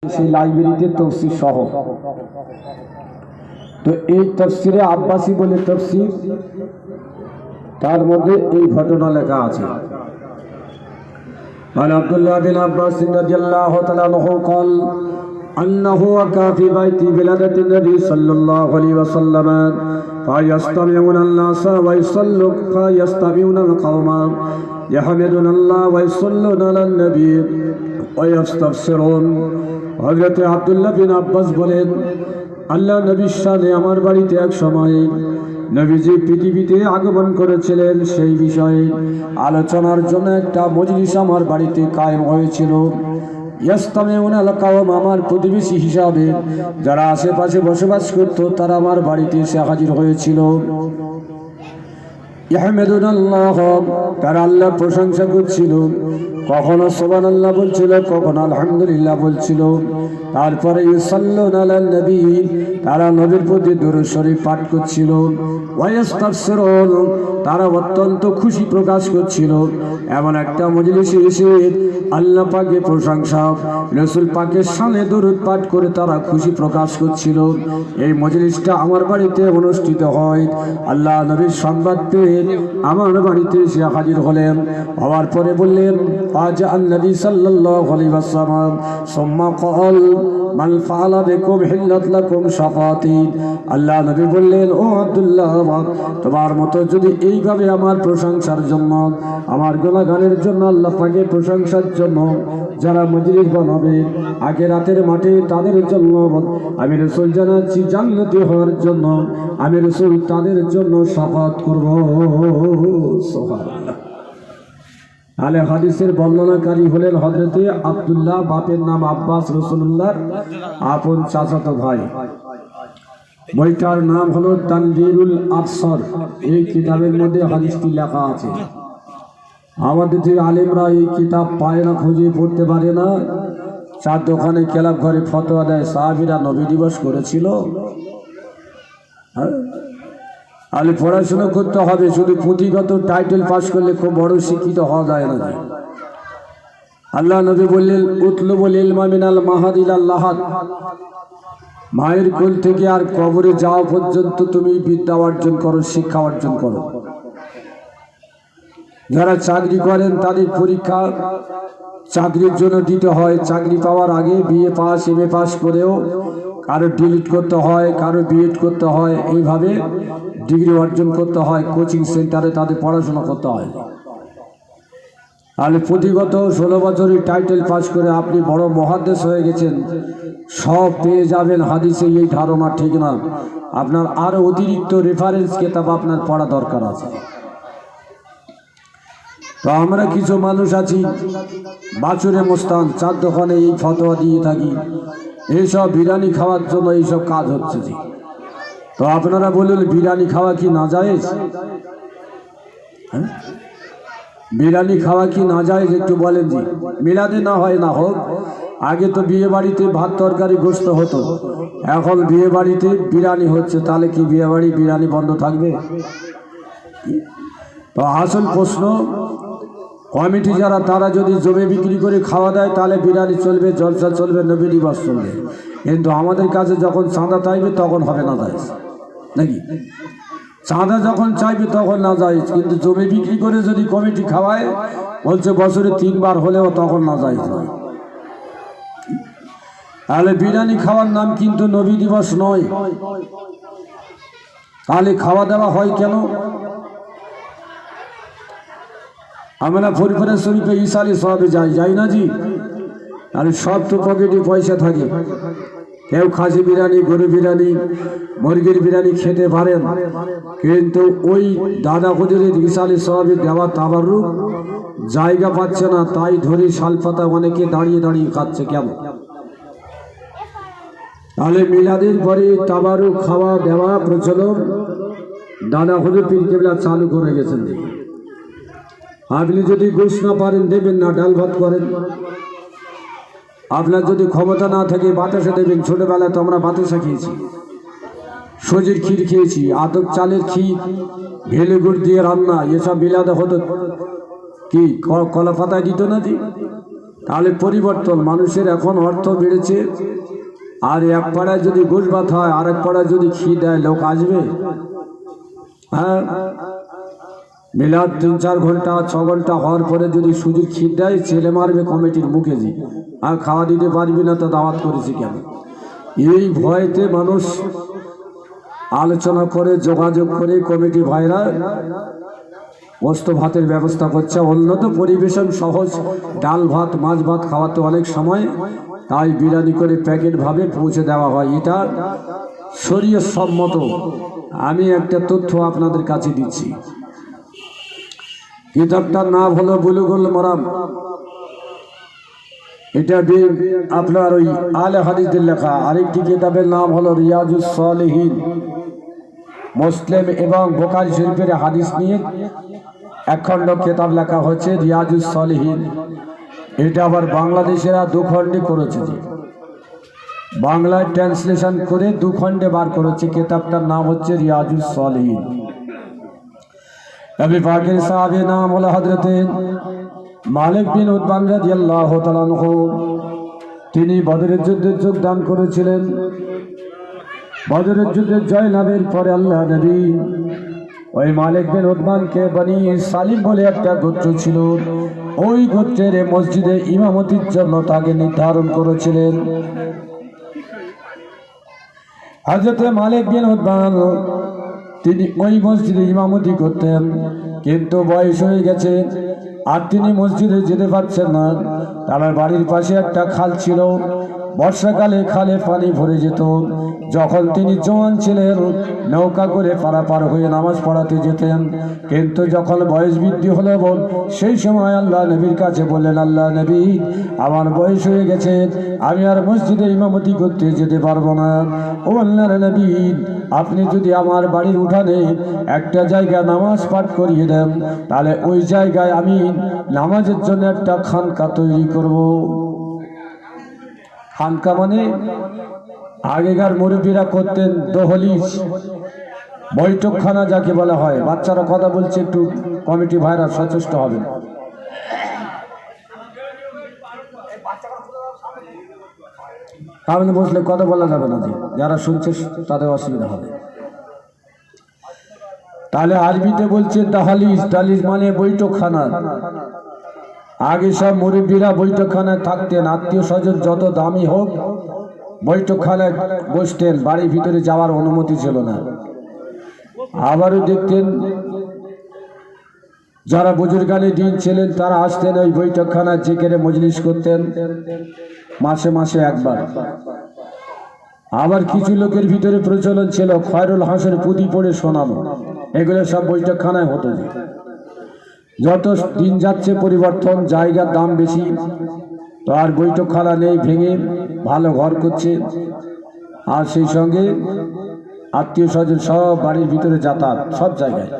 সেই লাইব্রেরিতে তফসির সহ। তো এই তফসিরে আব্বাসী বলে তফসির, তার মধ্যে এই ঘটনা লেখা আছে। عن عبد الله بن عباس رضي الله تعالى عنه قال أنه وقع في بيت بلادة النبي صلى الله عليه وسلم فيستمعون الناس فيستمعون القوم يحمدون الله ويصلون على النبي ويستبشرون। হযরত আব্দুল্লাহ বিন আব্বাস বলেন, আল্লাহ নবীর শানে আমার বাড়িতে এক সময় নবীজি পৃথিবীতে আগমন করেছিলেন, সেই বিষয়ে আলোচনার জন্য একটা মজলিস আমার বাড়িতে কায়েম হয়েছিল। ইয়াস্তামিউনা আল কাওম, আমার প্রতিবেশী হিসাবে যারা আশেপাশে বসবাস করত তারা আমার বাড়িতে এসে হাজির হয়েছিল। ইহমাদুনাল্লাহ, তারা আল্লাহর প্রশংসা করছিল, কখনো সুবহানাল্লাহ বলছিল, কখনো আলহামদুলিল্লাহ বলছিল। তারপরে ইউসাল্লুনা আলান নবী, তারা নবীর প্রতি দরুদ শরীফ পাঠ করছিল। ওয়ায়াস্তাবশিরুন, তারা অত্যন্ত খুশি প্রকাশ করছিল। এমন একটা মজলিসে এসে আল্লাহ পাকের প্রশংসা, রাসূল পাকের শানে দরুদ পাঠ করে তারা খুশি প্রকাশ করছিল। এই মজলিসটা আমার বাড়িতে অনুষ্ঠিত হয়। আল্লাহ নবীর সংবাদ পেয়ে আমার বাড়িতে এসে হাজির হলেন। হওয়ার পরে বললেন, আজ নবী সাল্লাল্লাহু আলাইহি ওয়াসাল্লাম সুম্মা ক্বাল মান ফাআলা বিকুম হিল্লাত লাকুম শাফাতি। আল্লাহ নবী বললেন, ও আব্দুল্লাহ, তোমার মতো যদি এইভাবে আমার প্রশংসার জন্য, আমার গুণগানের জন্য, আল্লাহ পাকের প্রশংসার জন্য যারা মজলিস বানাবে আগে রাতের মাঠে, তাদের জন্য আমি রাসূল জানাচ্ছি জান্নাতি হওয়ার জন্য আমি রাসূল তাদের জন্য শাফাত করব। সুবহানাল্লাহ। আলে হাদিসের বর্ণনাকারী হলেন হযরতে আব্দুল্লাহ, বাপের নাম আব্বাস, রাসূলুল্লাহর আপন চাচাতো ভাই। বইটার নাম হলো তানবীরুল আবসার। এই কিতাবের মধ্যে হাদিসটি লেখা আছে। আমাদের যে আলেমরা এই কিতাব পায় না, খুঁজে পড়তে পারে না, চার দোকানে ক্লাব ঘরে ফতোয়া দেয় সাহাবীরা নবী দিবস করেছিল। আলে পড়াশোনা করতে হবে, শুধু পুঁথিগত টাইটেল পাস করলে খুব বড় শিক্ষিত হওয়া যায় না। আল্লাহ নবী বললেন, উতলুবুল ইলমা মিনাল মাহাদ ইলাল লাহাদ, মায়ের কোল থেকে আর কবরে যাওয়া পর্যন্ত তুমি বিদ্যা অর্জন করো, শিক্ষা অর্জন করো। যারা চাকরি করেন তাদের পরীক্ষা চাকরির জন্য দিতে হয়। চাকরি পাওয়ার আগে বিএ পাস, এমএ পাস করেও কারো ডিলিট করতে হয়, কারো বিএড করতে হয়, এইভাবে ডিগ্রি অর্জন করতে হয়। কোচিং সেন্টারে তাদের পড়াশোনা করতে হয়। তাহলে প্রতিগত 16 বছরের টাইটেল পাস করে আপনি বড় মুহাদ্দিস হয়ে গেছেন, সব পেয়ে যাবেন হাদিসে, এই ধারণা ঠিক না। আপনার আরো অতিরিক্ত রেফারেন্স কিতাব আপনার পড়া দরকার আছে। তো আমরা কিছু মানুষ আছি বাছুরে মোস্তান, চার দোকানে এই ফতোয়া দিয়ে থাকি, এইসব বিরিয়ানি খাওয়ার জন্য এইসব কাজ হচ্ছে। জি, তো আপনারা বলুন, বিরিয়ানি খাওয়া কি নাজায়েজ? হ্যাঁ, বিরিয়ানি খাওয়া কি নাজায়েজ? একটু বলেন। জি, মিলাদে না হয় না হোক, আগে তো বিয়ে বাড়িতে ভাত তরকারি গোশত হতো, এখন বিয়ে বাড়িতে বিরিয়ানি হচ্ছে, তাহলে কি বিয়ে বাড়ি বিরিয়ানি বন্ধ থাকবে? তো আসল প্রশ্ন, কমিটি যারা, তারা যদি জমি বিক্রি করে খাওয়া দেয় তাহলে বিরিয়ানি চলবে, জলসা চলবে, নবী দিবস চলবে। কিন্তু আমাদের কাছে যখন চাঁদা চাইবে তখন হবে না যায় নাকি? চাঁদা যখন চাইবে তখন না যায়, কিন্তু জমি বিক্রি করে যদি কমিটি খাওয়ায়, বলছে বছরে 3 বার হলেও তখন না যায়। তাহলে বিরিয়ানি খাওয়ার নাম কিন্তু নবী দিবস নয়। তাহলে খাওয়া দাওয়া হয় কেন? আমরা ফুরফুরা শরীফে ইসালি সবে যাই না জি? তাহলে সব তো পকেটে পয়সা থাকে। কেউ খাসি বিরিয়ানি, গরু বিরিয়ানি, মুরগির বিরিয়ানি খেতে পারেন, কিন্তু ওই দাদা হুজুরের ইসালি সবে দেওয়া তাবারুক জায়গা পাচ্ছে না, তাই ধরে শালপাতা অনেকে দাঁড়িয়ে দাঁড়িয়ে খাচ্ছে। কেমন? তাহলে মিলাদের পরে তাবারুক খাওয়া দেওয়া প্রচলন দাদা হুজুর পীর কেবলা চালু করে গেছেন। আপনি যদি গোশ না পারেন দেবেন না, ডাল ভাত করেন। আপনার যদি ক্ষমতা না থাকে বাতাসা দেবেন। ছোটবেলায় তো আমরা বাতাসা খেয়েছি, সুজির ক্ষীর খেয়েছি, আতপ চালের ক্ষীর, ভেলে গুড় দিয়ে রান্না, এসব বিলাদে হতো। কি কলা পাতায় দিত না জি? তাহলে পরিবর্তন, মানুষের এখন অর্থ বেড়েছে, আর এক পাড়ায় যদি গোশ ভাত হয় আর এক পাড়ায় যদি ঘি দেয় লোক আসবে? হ্যাঁ, মিলাদ 3-4 ঘন্টা 6 ঘন্টা হওয়ার পরে যদি শুধু ক্ষীর দেয়, ছেলে মারবে কমিটির মুখে যে আর খাওয়া দিতে পারবি না, তো দাওয়াত করেছি কেন? এই ভয়তে মানুষ আলোচনা করে যোগাযোগ করে কমিটি ভাইরা বস্তু ভাতের ব্যবস্থা করছে। উন্নত পরিবেশন সহজ, ডাল ভাত মাছ ভাত খাওয়াতে অনেক সময়, তাই বিরিয়ানি করে প্যাকেট ভাবে পৌঁছে দেওয়া হয়। এটা শরীয়ত সম্মত। আমি একটা তথ্য আপনাদের কাছে দিচ্ছি। কিতাবটার নাম হলো বুলুগুল মারাম। এটা আপনার ওই আলে হাদিসদের লেখা। আরেকটি কিতাবের নাম হলো রিয়াজুস সালিহিন। মুসলিম এবং বুখারী শরীফের হাদিস নিয়ে একখণ্ড কিতাব লেখা হচ্ছে রিয়াজুস সালিহিন। এটা আবার বাংলাদেশেরা 2 খণ্ডে করেছে, বাংলায় ট্রান্সলেশন করে 2 খণ্ডে বার করেছে। কিতাবটার নাম হচ্ছে রিয়াজুস সালিহিন। নবী পাকের সাহাবী নাম হলো হযরত মালিক বিন উতবান রাদিয়াল্লাহু তাআলা আনহু। তিনি বদরের যুদ্ধে যোগদান করেছিলেন। বদরের যুদ্ধে জয় লাভের পরে আল্লাহ নবী ওই মালিক বিন উতবানকে বনি সালিম বলে একটা গোত্র ছিল, ওই গোত্রের মসজিদে ইমামতির জন্য তাকে নির্ধারণ করেছিলেন। হযরত মালিক বিন উতবান তিনি ওই মসজিদে ইমামতি করতেন, কিন্তু বয়স হয়ে গেছে আর তিনি মসজিদে যেতে পারছেন না। তার বাড়ির পাশে একটা খাল ছিল, বর্ষাকালে খালে পানি ভরে যেত। যখন তিনি জওয়ান ছিলেন নৌকা করে পারাপার হয়ে নামাজ পড়াতে যেতেন, কিন্তু যখন বয়স বৃদ্ধি হলো সেই সময় আল্লাহ নবীর কাছে বললেন, আল্লাহ নবী আমার বয়স হয়ে গেছে, আমি আর মসজিদে ইমামতি করতে যেতে পারবো না। ও আল্লাহর নবী, আপনি যদি আমার বাড়ির উঠানে একটা জায়গায় নামাজ পাঠ করিয়ে দেন, তাহলে ওই জায়গায় আমি নামাজের জন্য একটা খানকা তৈরি করব। খানকা মানে আগেকার মুরব্বীরা করতেন দহলিজ, বৈঠকখানা যাকে বলা হয়। বাচ্চারা কথা বলছে, একটু কমিটি ভাইরা সচেষ্ট হবেন। সামনে বসলে কথা বলা যাবে না, যারা শুনছে তাদের অসুবিধা হবে। তাহলে আরবিতে বলছে দাহালিজ, দালিজ মানে বৈঠকখানা। আগে সব মুরব্বীরা বৈঠকখানায় থাকতেন, আত্মীয় স্বজন যত দামি হোক বৈঠকখানায় বসতেন, বাড়ির ভিতরে যাওয়ার অনুমতি ছিল না। আবারও দেখতেন যারা বুজুর্গানে দিন ছিলেন তারা আসতেন ওই বৈঠকখানায়, যেখানে মজলিস করতেন মাসে মাসে একবার। আবার কিছু লোকের ভিতরে প্রচলন ছিল খয়রুল হাসের পুঁথি পড়ে শোনানো, এগুলো সব বৈঠকখানায় হতো। যত দিন যাচ্ছে পরিবর্তন, জায়গার দাম বেশি, তো আর বৈঠকখানা নেই, ভেঙে ভালো ঘর করছে, আর সেই সঙ্গে আত্মীয় স্বজন সব বাড়ির ভিতরে যাতায়াত সব জায়গায়।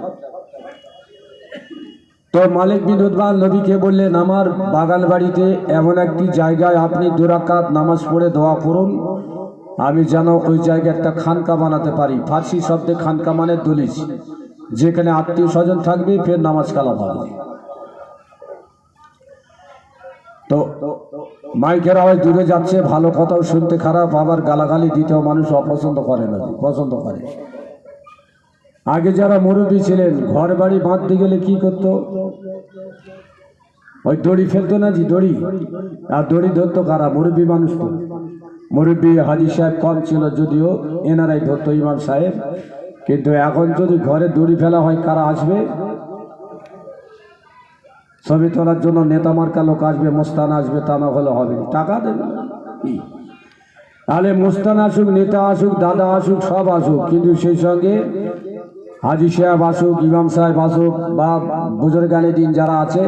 তো মালিক বিন উতবান নবীকে বললেন, আমার বাগান বাড়িতে এমন একটি জায়গায় আপনি 2 রাকাত নামাজ পড়ে দোয়া করুন, আমি যেন ওই জায়গায় একটা খানকা বানাতে পারি। ফার্সি শব্দে খানকা মানে দলিজ, যেখানে আত্মীয় স্বজন থাকবে, ফের নামাজ কালাম হবে। তো মাইকের আওয়াজ দূরে যাচ্ছে, ভালো কথাও শুনতে খারাপ, আবার গালাগালি দিতেও মানুষ অপছন্দ করে না, পছন্দ করে। আগে যারা মুরব্বী ছিলেন ঘর বাড়ি বাঁধতে গেলে কি করতো, ওই দড়ি ফেলতো না, দড়ি, আর দড়ি ধরতো কারা? মুরব্বী মানুষ। তো মুরব্বী হাজি সাহেব কম ছিল যদিও, এনারাই ধরতো, ইমাম সাহেব। কিন্তু এখন যদি ঘরে দড়ি ফেলা হয়, কারা আসবে? ছবি তোলার জন্য নেতা মার্কা লোক আসবে, মোস্তান আসবে, তা না হলে হবে, টাকা দেবে। তাহলে মোস্তান আসুক, নেতা আসুক, দাদা আসুক, সব আসুক, কিন্তু সেই সঙ্গে হাজি সাহেব আসুক, ইমাম সাহেব আসুক, বা বুজুর্গানে দিন যারা আছে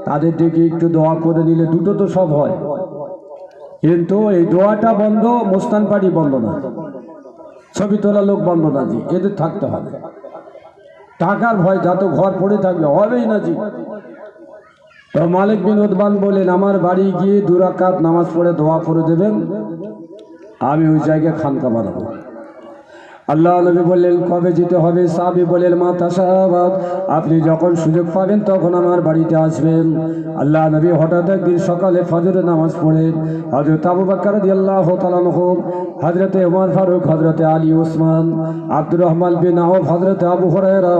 তাদের দিকে একটু দোয়া করে নিলে দুটো তো সব হয়। কিন্তু এই দোয়াটা বন্ধ, মোস্তান পার্টি বন্ধ না, ছবি তোলা লোক বন্ধ না, এদের থাকতে হবে। টাকার ভয়, যত ঘর পড়ে থাকবে হবেই না। তো মালিক বিন উতবান বলেন, আমার বাড়ি গিয়ে 2 রাকাত নামাজ পড়ে দোয়া করে দেবেন, আমি ওই জায়গায় খানকা বানাবো। আল্লাহ নবী বললেন, কবে যেতে হবে? সাহাবী বললেন, মাতা সাহাব, আপনি যখন সুযোগ পাবেন তখন আমার বাড়িতে আসবেন। আল্লাহ নবী হঠাৎ একদিন সকালে ফজরের নামাজ পড়ে হযরত আবু বকর রাদিয়াল্লাহু তাআলা আনহু, হযরতে ওমর ফারুক, হযরতে আলী, ওসমান, আব্দুর রহমান বিন আওফ, হযরতে আবু হুরায়রা,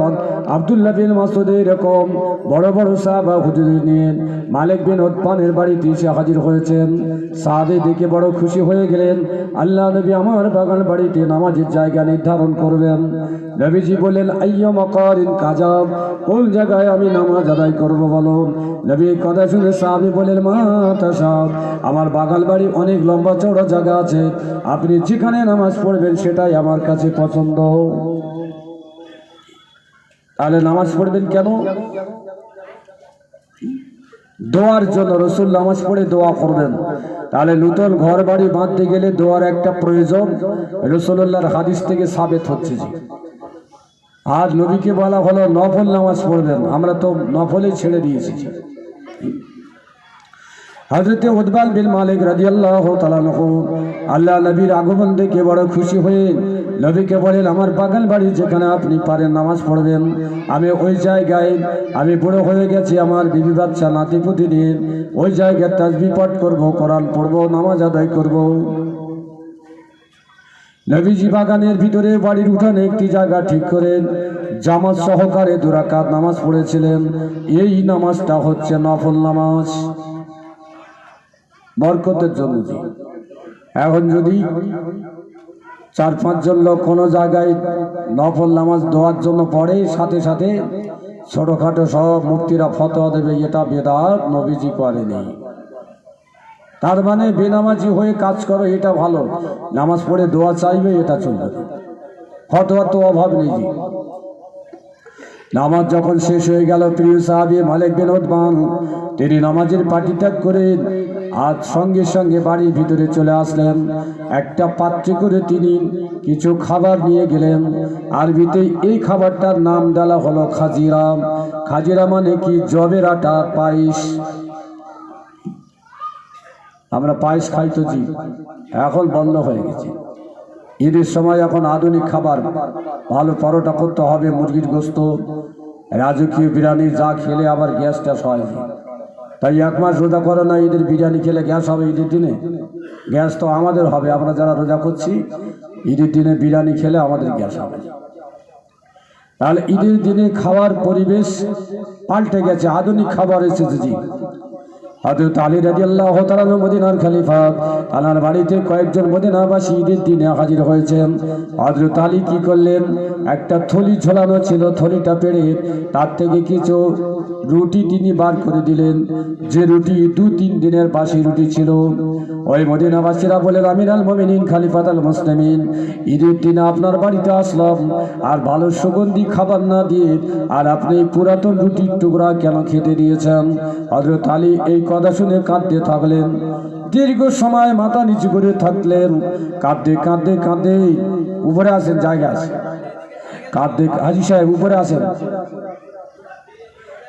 আব্দুল্লাহ বিন মাসউদ, এরকম বড় বড় সাহাবা হুজুর নিয়ে মালিক বিন উতবানের বাড়িতে এসে হাজির হয়েছেন। সাহাবী দেখে বড় খুশি হয়ে গেলেন। আল্লাহ নবী আমার বাগান বাড়িতে নামাজের জায়গা নির্ধারণ করবেন। নবীজি বললেন, আইয়া মাকারিন কাজাব, কোন জায়গায় আমি নামাজ আদায় করব বলো? নবীর কথা শুনে সাহাবী বললেন, মা তাশাব, আমার বাগান বাড়ি অনেক লম্বা চওড়া জায়গা আছে, আপনি যেখানে নামাজ পড়বেন সেটাই আমার কাছে পছন্দ। তাহলে নামাজ পড়বেন কেন? দোয়ার জন্য। রাসূল নামাজ পড়ে দোয়া করবেন। তাহলে নতুন ঘর বাড়ি বাঁধতে গেলে দোয়ার একটা প্রয়োজন, রাসূলুল্লাহর হাদিস থেকে সাবিত হচ্ছে। আজ নবীকে বলা হলো নফল নামাজ পড়বেন, আমরা তো নফলে ছেড়ে দিয়েছি। হযরতে উতবা বিন মালিক রাদিয়াল্লাহু তাআলা আনহু আল্লাহ নবীর আগমন দেখে বড় খুশি হয়ে নবীকে বলেন, আমার বাগান বাড়ি যেখানে আপনি পারেন নামাজ পড়বেন, আমি ওই জায়গায়, আমি বুড়ো হয়ে গেছি, আমার বিবি বাচ্চা নাতিপুতি নিয়ে ওই জায়গায় তাসবিহ পাঠ করব, কোরআন পড়ব, নামাজ আদায় করব। নবীজি বাগানের ভিতরে বাড়ির উঠানে একটি জায়গা ঠিক করে জামাত সহকারে 2 রাকাত নামাজ পড়েছিলেন। এই নামাজটা হচ্ছে নফল নামাজ, বরকতের জন্য। এখন যদি 4-5 জন লোক কোনো জায়গায় নফল নামাজ দোয়ার জন্য পড়ে, সাথে সাথে ছোটখাটো সব মুফতিরা ফতোয়া দেবে এটা বেদাত, নবীজি করেনি। তার মানে বেনামাজি হয়ে কাজ করো এটা ভালো, নামাজ পড়ে দোয়া চাইবে এটা চলবে, ফতোয়ার তো অভাব নেই। নামাজ যখন শেষ হয়ে গেল, প্রিয় সাহাবী মালিক বিন উতবান তিনি নামাজের পাটি ত্যাগ করে আজ সঙ্গে সঙ্গে বাড়ির ভিতরে চলে আসলেন। একটা পাত্রে করে তিনি কিছু খাবার নিয়ে গেলেন। আরবিতে এই খাবারটার নাম দেওয়া হলো খাজিরা। খাজিরা মানে কি? জবের আটা, পায়েস। আমরা পায়েস খাই তো জি, এখন বন্ধ হয়ে গেছে। ঈদের সময় এখন আধুনিক খাবার, ভালো পরোটা করতে হবে, মুরগির গোস্ত, রাজকীয় বিরিয়ানি, যা খেলে আবার গ্যাস ট্যাস হয়। তাই 1 মাস রোজা করে না, ঈদের বিরিয়ানি খেলে গ্যাস হবে ঈদের দিনে? গ্যাস তো আমাদের হবে, আমরা যারা রোজা করছি ঈদের দিনে বিরিয়ানি খেলে আমাদের গ্যাস হবে। তাহলে ঈদের দিনে খাওয়ার পরিবেশ পাল্টে গেছে, আধুনিক খাবার এসেছে জি। হযরত আলী রাদিয়াল্লাহু তাআলা মদিনার খলিফা, তার বাড়িতে কয়েকজন মদিনাবাসী ঈদের দিনে হাজির হয়েছেন। হযরত আলী কি করলেন? একটা থলি ঝোলানো ছিল, থলিটা পেড়ে তার থেকে কিছু রুটি তিনি বার করে দিলেন, যে রুটি 2-3 দিনের বাসি রুটি ছিল। ওই মদিনাবাসীরা বলেন, আমিরুল মুমিনিন খলিফাতুল মুসলিমিন, ঈদের দিনে আপনার বাড়িতে আসলাম, আর ভালো সুগন্ধি খাবার না দিয়ে আর আপনি পুরাতন রুটির টুকরা কেন খেতে দিয়েছেন? হযরত আলী এই কথা শুনে কাঁদতে থাকলেন। দীর্ঘ সময় মাথা নিচু করে থাকলেন, কাঁদতে কাঁদতে কাঁদতে উপরে আসেন, জায়গা আছে, কাঁদতে, হাজী সাহেব উপরে আসেন।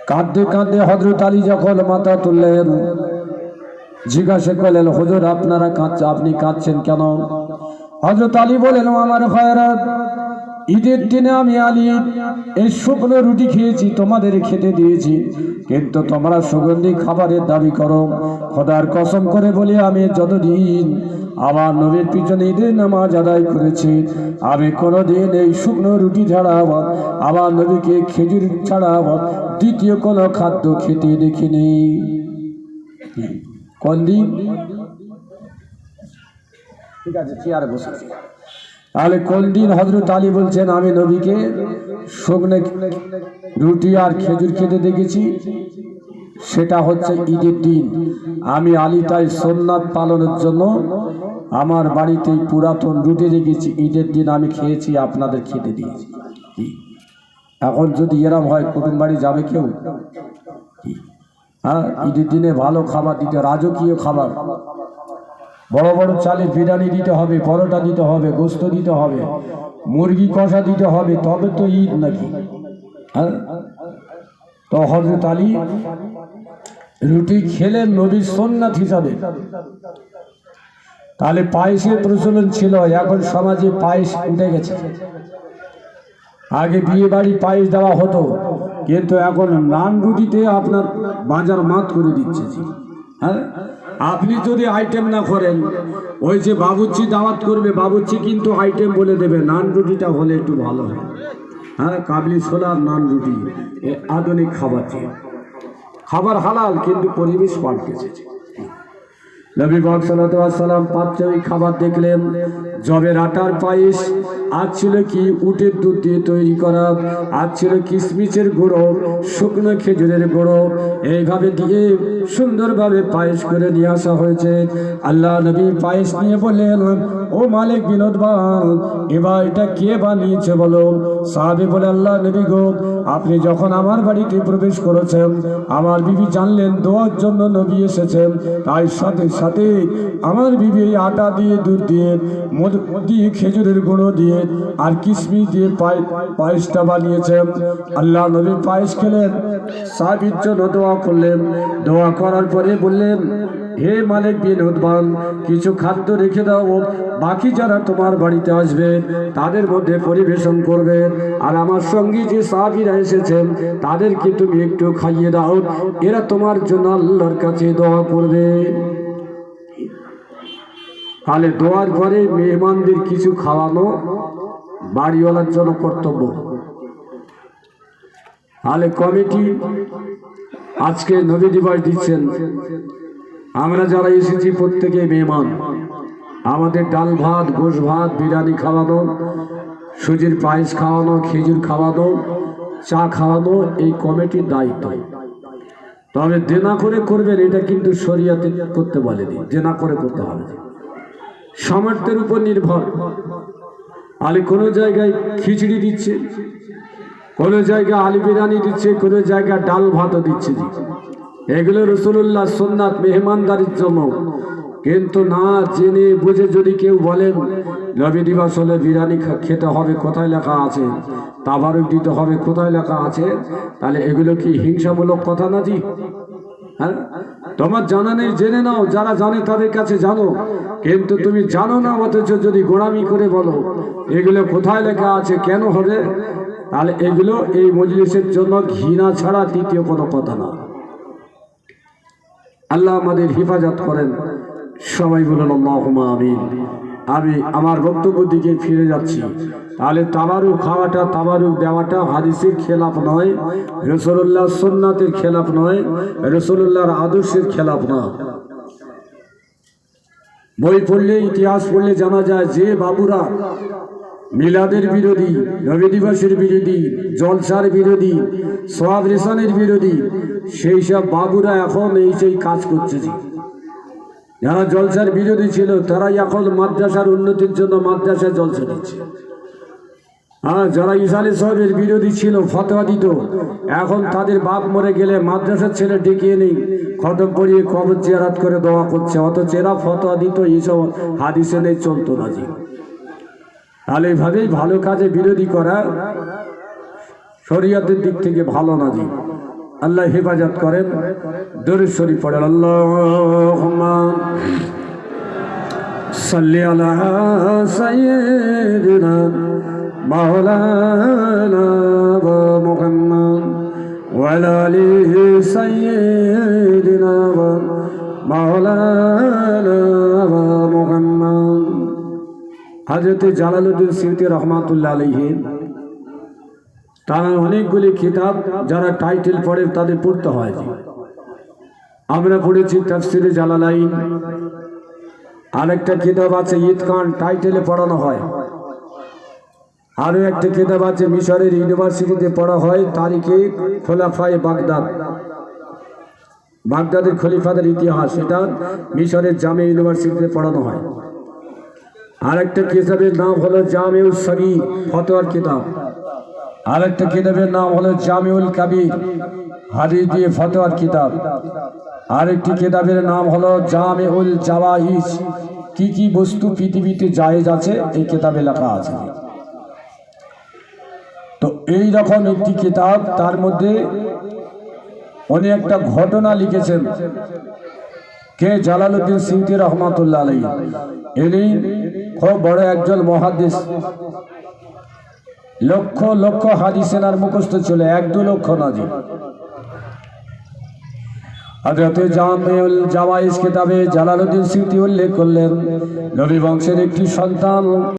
কাঁদতে কাঁদতে হযরত আলী যখন মাথা তুললেন, জিজ্ঞাসা করলেন, হুজুর আপনারা কাঁদছেন, আপনি কাঁদছেন কেন? হযরত আলী বলেন, আমার ভাইরা, ঈদের দিনে আমি আলী এই শুকনো রুটি খেয়েছি, তোমাদের খেতে দিয়েছি, কিন্তু তোমরা সুগন্ধি খাবারের দাবি করো। খোদার কসম করে বলি, আমি যতদিন আমার নবীর পিছনে ঈদের নামাজ আদায় করেছি, আমি কোনোদিন এই শুকনো রুটি ছাড়া আমার নবীকে খেজুর ছাড়া দ্বিতীয় কোনো খাদ্য খেতে দেখিনি। কোন দিন? ঠিক আছে, চেয়ারে বসে। তাহলে কোন দিন হযরত আলী বলছেন আমি নবীকে শুকনো রুটি আর খেজুর খেতে দেখেছি? সেটা হচ্ছে ঈদের দিন। আমি আলী তাই সুন্নাত পালনের জন্য আমার বাড়িতে পুরাতন রুটি রেখেছি, ঈদের দিন আমি খেয়েছি, আপনাদের খেতে দিয়েছি। এখন যদি এরম হয়, কুটুম বাড়ি যাবে কেউ? হ্যাঁ, ঈদের দিনে ভালো খাবার দিতে, রাজকীয় খাবার, বড় বড় চালের বিরিয়ানি দিতে হবে, পরোটা দিতে হবে, গোস্ত দিতে হবে, মুরগি কষা দিতে হবে, তবে তো ঈদ নাকি? হ্যাঁ, তো হযরত আলী রুটি খেলেন নবীর সুন্নাত হিসাবে। তাহলে পায়েসের প্রচলন ছিল, এখন সমাজে পায়েস উঠে গেছে। আগে বিয়ে বাড়ি পায়েস দেওয়া হতো, কিন্তু এখন নান রুটিতে আপনার বাজার মাত করে দিচ্ছে। হ্যাঁ, আপনি যদি আইটেম না করেন, ওই যে বাবুর্চি দাওয়াত করবে, বাবুর্চি কিন্তু আইটেম বলে দেবে নান রুটিটা হলে একটু ভালো হয়। হ্যাঁ, কাবলি ছোলা নান রুটি আধুনিক খাবার, খাবার হালাল, কিন্তু পরিবেশ পাল্টেছে। নবী পাক সাল্লাল্লাহু আলাইহি ওয়াসাল্লাম পাত্রে ওই খাবার দেখলেন, জবের আটার পায়েস, আর ছিল কি উটের দুধ দিয়ে তৈরি করা, আর ছিল কিশমিশের গুঁড়ো, শুকনো খেজুরের গুঁড়ো, এইভাবে দিয়ে সুন্দরভাবে পায়েস করে নিয়ে আসা হয়েছে। আল্লাহ নবী পায়েস নিয়ে বললেন, ও মালিক বিনোদবান, এবার এটা কে বানিয়েছে বলো? সাহাবী বলে, আল্লাহ নবী গো, আপনি যখন আমার বাড়িতে প্রবেশ করেছেন, আমার বিবি জানলেন দোয়ার জন্য নবী এসেছেন, তাই সাথে সাথে আমার বিবি আটা দিয়ে, দুধ দিয়ে, মধু দিয়ে, খেজুরের গুঁড়ো দিয়ে আর কিশমিশ দিয়ে পায়েসটা বানিয়েছেন। আল্লাহ নবী পায়েস খেলেন, সাহাবীর জন্য দোয়া করলেন। দোয়া করার পরে বললেন, হে মালিক বিন উতবান, কিছু খাদ্য রেখে দাও, বাকি যারা তোমার বাড়িতে আসবে তাদের মধ্যে পরিবেশন করবে, আর আমার সঙ্গে যে সাহাবীরা এসেছেন তাদেরকে তুমি একটু খাইয়ে দাও, এরা তোমার জন্য আল্লাহর কাছে দোয়া করবে। তাহলে দোয়ার পরে মেহমানদের কিছু খাওয়ানো বাড়িওয়ালার জন্য কর্তব্য। তাহলে কমিটি আজকে নবী দিবস দিচ্ছেন, আমরা যারা এসেছি প্রত্যেকে মেহমান, আমাদের ডাল ভাত, গোশ ভাত, বিরিয়ানি খাওয়ানো, সুজির পায়েস খাওয়ানো, খেজুর খাওয়ানো, চা খাওয়ানো এই কমিটির দায়িত্ব। তবে দেনা করে করবেন, এটা কিন্তু শরিয়াতে করতে বলেনি, দেনা করে করতে হবে, সামর্থ্যের উপর নির্ভর। আলে কোনো জায়গায় খিচড়ি দিচ্ছে, কোনো জায়গায় আলু বিরিয়ানি দিচ্ছে, কোনো জায়গায় ডাল ভাতও দিচ্ছে। এগুলো রাসূলুল্লাহ সুন্নাত মেহমানদারির জন্য, কিন্তু না জেনে বুঝে যদি কেউ বলেন নবী দিবস হলে বিরিয়ানি খেতে হবে, কোথায় লেখা আছে? তাবারুক দিতে হবে, কোথায় লেখা আছে? তাহলে এগুলো কি হিংসামূলক কথা না জি? হ্যাঁ, তোমার জানা নেই, জেনে নাও, যারা জানে তাদের কাছে জানো, কিন্তু তুমি জানো না অথচ যদি গোড়ামি করে বলো এগুলো কোথায় লেখা আছে, কেন হবে, তাহলে এগুলো এই মজলিসের জন্য ঘৃণা ছাড়া দ্বিতীয় কোনো কথা না। আল্লাহ আমাদের হেফাজত করেন, সবাই বলুন আল্লাহুম্মা আমিন। আমি আমার বক্তব্য দিকে ফিরে যাচ্ছি। তাহলে তাবারুক খাওয়াটা, তাবারুক দেওয়াটা হাদিসের খেলাফ নয়, রাসূলুল্লাহর সুন্নাতের খেলাফ নয়, রাসূলুল্লাহর আদর্শের খেলাফ না। বই পড়লে, ইতিহাস পড়লে জানা যায় যে বাবুরা মিলাদের বিরোধী, নবী দিবসের বিরোধী, জলসার বিরোধী, সওয়াব রেশনের বিরোধী, সেই সব বাবুরা এখন এই সেই কাজ করছে। যারা জলসার বিরোধী ছিল তারাই এখন মাদ্রাসার উন্নতির জন্য মাদ্রাসায় জলসা দিচ্ছে। হ্যাঁ, যারা ইসালে সাহেবের বিরোধী ছিল, ফতোয়া দিত, এখন তাদের বাপ মরে গেলে মাদ্রাসার ছেলে ডেকে নেই, খতম পড়িয়ে কবর জিয়ারত করে দোয়া করছে, অথচ এরা ফতোয়া দিত এইসব হাদিসে নেই, চলতো না জি। তাহলে এইভাবেই ভালো কাজে বিরোধী করা শরীয়তের দিক থেকে ভালো না জি। আল্লাহ হেফাজত করেন। দরুদ শরীফ পড়েন, আল্লাহুম্মা সাল্লি আলা সাইয়্যিদিনা মাওলানা মুহাম্মদ ওয়া আলা আলি সাইয়্যিদিনা মাওলানা মুহাম্মদ। হযরত জালালউদ্দিন সিয়ুতী রাহমাতুল্লাহ আলাইহি, তারা অনেকগুলি কিতাব যারা টাইটেল পড়ে তাদের পড়তে হয়। আমরা পড়েছি তাফসিরে জালালাইন, আরেকটা কিতাব আছে ইতকান, টাইটেলে পড়ানো হয়। আরও একটা কিতাব আছে মিশরের ইউনিভার্সিটিতে পড়া হয়, তারিখে খোলাফায়ে বাগদাদ, বাগদাদের খলিফাদের ইতিহাস, এটা মিশরের জামে ইউনিভার্সিটিতে পড়ানো হয়। আরেকটা কিতাবের নাম হলো জামিউস সগীর, ফতোয়ার কিতাব। আরেকটা কিতাবের নাম হলো জামিউল কাবির, হাদিস দিয়ে ফতোয়ার কিতাব। আরেকটি কিতাবের নাম হলো জামিউল জাওয়াহিজ, কি কি বস্তু পৃথিবীতে জায়েজ আছে এই কিতাবে লেখা আছে। তো এই রকম একটি কিতাব, তার মধ্যে উনি একটা ঘটনা লিখেছেন। কে? জালালউদ্দিন সিউতি রহমাতুল্লাহ আলাইহি। ইনি খুব বড় একজন মুহাদ্দিস। লক্ষ লক্ষ হাদিস এনার মুখস্থ ছিল, 1-2 লক্ষ না জি। হযরত জামিউল জাওয়াইজ কিতাবে জালালউদ্দিন সিউতি উল্লেখ করলেন, নবী বংশের একটি সন্তান